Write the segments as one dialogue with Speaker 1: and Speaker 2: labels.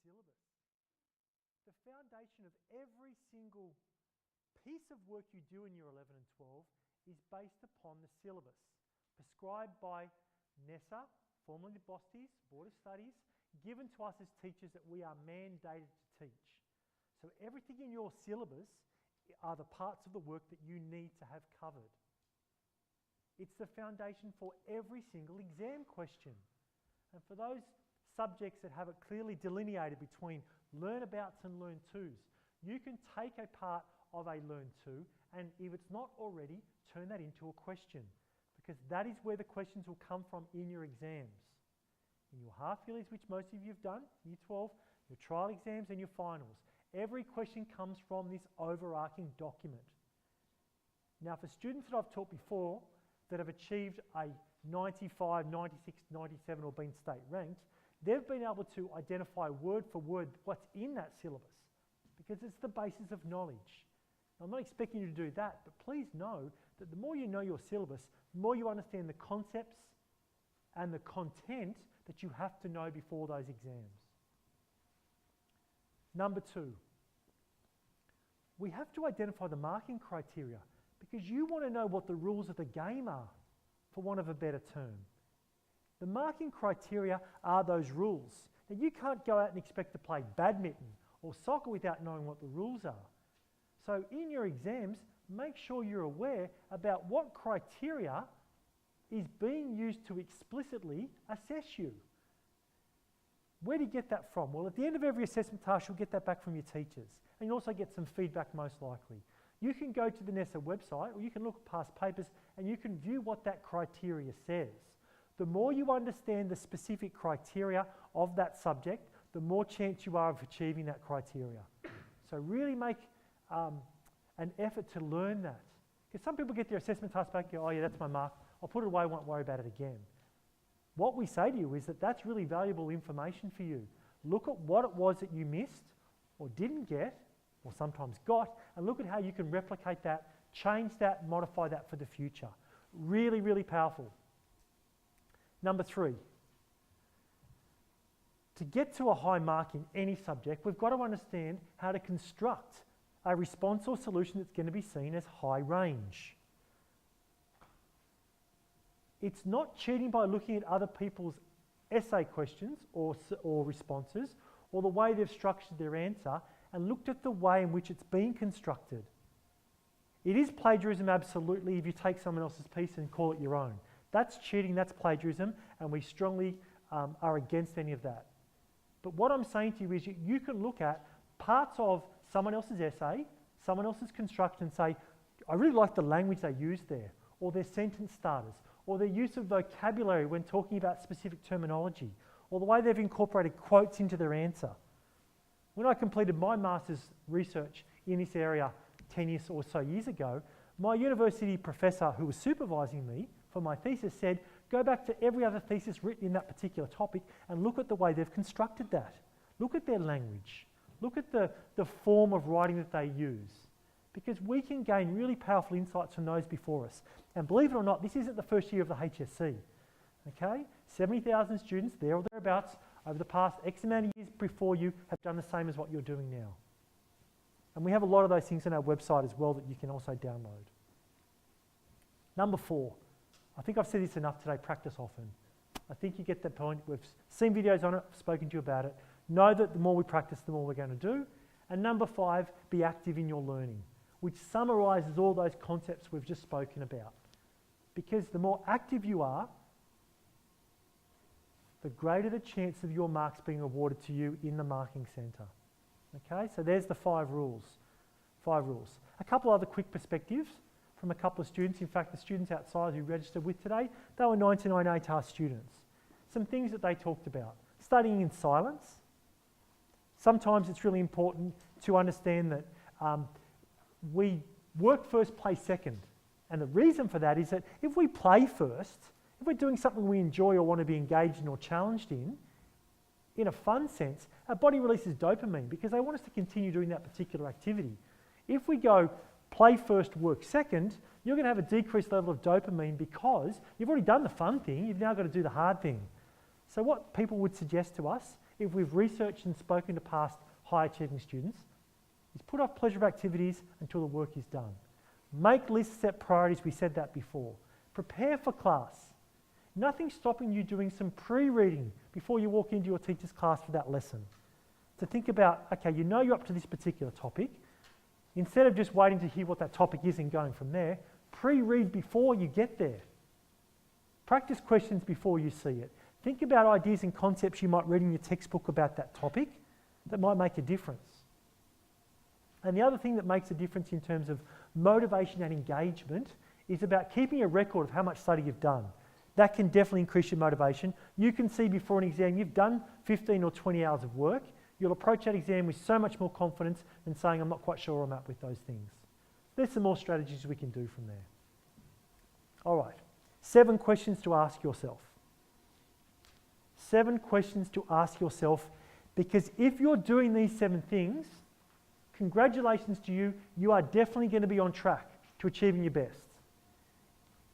Speaker 1: syllabus. The foundation of every single piece of work you do in year 11 and 12 is based upon the syllabus prescribed by NESA, formerly the BOSTES, Board of Studies, given to us as teachers that we are mandated to teach. So everything in your syllabus are the parts of the work that you need to have covered. It's the foundation for every single exam question. And for those subjects that have it clearly delineated between learnabouts and learn tos, you can take a part of a learn to, and if it's not already, turn that into a question, because that is where the questions will come from in your exams. In your half yearlies, which most of you have done, year 12, your trial exams and your finals. Every question comes from this overarching document. Now, for students that I've taught before that have achieved a 95, 96, 97 or been state ranked, they've been able to identify word for word what's in that syllabus because it's the basis of knowledge. Now, I'm not expecting you to do that, but please know that the more you know your syllabus, the more you understand the concepts and the content that you have to know before those exams. Number 2, we have to identify the marking criteria because you want to know what the rules of the game are, for want of a better term. The marking criteria are those rules. Now, you can't go out and expect to play badminton or soccer without knowing what the rules are. So in your exams, make sure you're aware about what criteria is being used to explicitly assess you. Where do you get that from? Well, at the end of every assessment task, you'll get that back from your teachers. And you'll also get some feedback most likely. You can go to the NESA website, or you can look at past papers, and you can view what that criteria says. The more you understand the specific criteria of that subject, the more chance you are of achieving that criteria. So really make an effort to learn that. Because some people get their assessment task back and go, oh yeah, that's my mark. I'll put it away, won't worry about it again. What we say to you is that that's really valuable information for you. Look at what it was that you missed or didn't get or sometimes got, and look at how you can replicate that, change that, modify that for the future. Really, really powerful. Number 3, to get to a high mark in any subject, we've got to understand how to construct a response or solution that's going to be seen as high range. It's not cheating by looking at other people's essay questions or responses or the way they've structured their answer and looked at the way in which it's been constructed. It is plagiarism, absolutely, if you take someone else's piece and call it your own. That's cheating, that's plagiarism, and we strongly are against any of that. But what I'm saying to you is you can look at parts of someone else's essay, someone else's construction, and say, I really like the language they used there, or their sentence starters, or their use of vocabulary when talking about specific terminology, or the way they've incorporated quotes into their answer. When I completed my master's research in this area 10 years or so years ago, my university professor who was supervising me for my thesis said, go back to every other thesis written in that particular topic and look at the way they've constructed that. Look at their language. Look at the form of writing that they use. Because we can gain really powerful insights from those before us. And believe it or not, this isn't the first year of the HSC. Okay? 70,000 students, there or thereabouts, over the past X amount of years before you have done the same as what you're doing now. And we have a lot of those things on our website as well that you can also download. Number 4, I think I've said this enough today, practice often. I think you get the point. We've seen videos on it, I've spoken to you about it. Know that the more we practice, the more we're going to do. And number 5, be active in your learning, which summarises all those concepts we've just spoken about. Because the more active you are, the greater the chance of your marks being awarded to you in the marking centre. Okay, so there's the 5 rules. 5 rules. A couple other quick perspectives from a couple of students. In fact, the students outside who registered with today, they were 99 ATAR students. Some things that they talked about. Studying in silence. Sometimes it's really important to understand that we work first, play second. And the reason for that is that if we play first, if we're doing something we enjoy or want to be engaged in or challenged in a fun sense, our body releases dopamine because they want us to continue doing that particular activity. If we go play first, work second, you're going to have a decreased level of dopamine because you've already done the fun thing, you've now got to do the hard thing. So what people would suggest to us if we've researched and spoken to past high achieving students, is put off pleasurable activities until the work is done. Make lists, set priorities, we said that before. Prepare for class. Nothing stopping you doing some pre-reading before you walk into your teacher's class for that lesson. To think about, okay, you know you're up to this particular topic. Instead of just waiting to hear what that topic is and going from there, pre-read before you get there. Practice questions before you see it. Think about ideas and concepts you might read in your textbook about that topic that might make a difference. And the other thing that makes a difference in terms of motivation and engagement is about keeping a record of how much study you've done. That can definitely increase your motivation. You can see before an exam you've done 15 or 20 hours of work. You'll approach that exam with so much more confidence than saying, I'm not quite sure where I'm at with those things. There's some more strategies we can do from there. All right, 7 questions to ask yourself. 7 questions to ask yourself, because if you're doing these 7 things, congratulations to you, you are definitely going to be on track to achieving your best.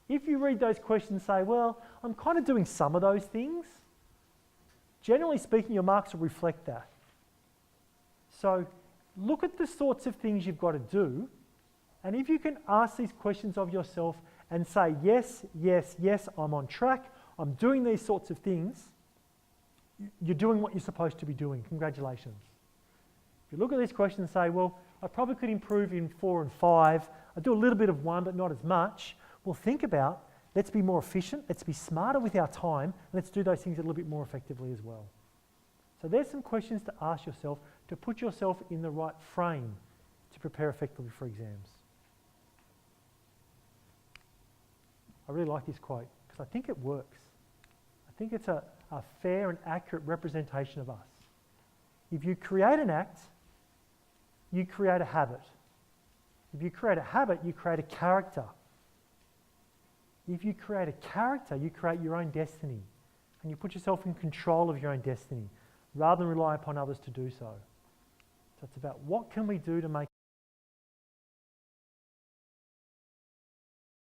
Speaker 1: If you read those questions and say, well, I'm kind of doing some of those things, generally speaking, your marks will reflect that. So look at the sorts of things you've got to do, and if you can ask these questions of yourself and say, yes, yes, yes, I'm on track, I'm doing these sorts of things, you're doing what you're supposed to be doing. Congratulations. If you look at these questions and say, well, I probably could improve in 4 and 5, I do a little bit of 1 but not as much, well, think about, let's be more efficient, let's be smarter with our time, and let's do those things a little bit more effectively as well. So there's some questions to ask yourself to put yourself in the right frame to prepare effectively for exams. I really like this quote because I think it works. I think it's a fair and accurate representation of us. If you create an act, you create a habit. If you create a habit, you create a character. If you create a character, you create your own destiny, and you put yourself in control of your own destiny rather than rely upon others to do so. So it's about what can we do to make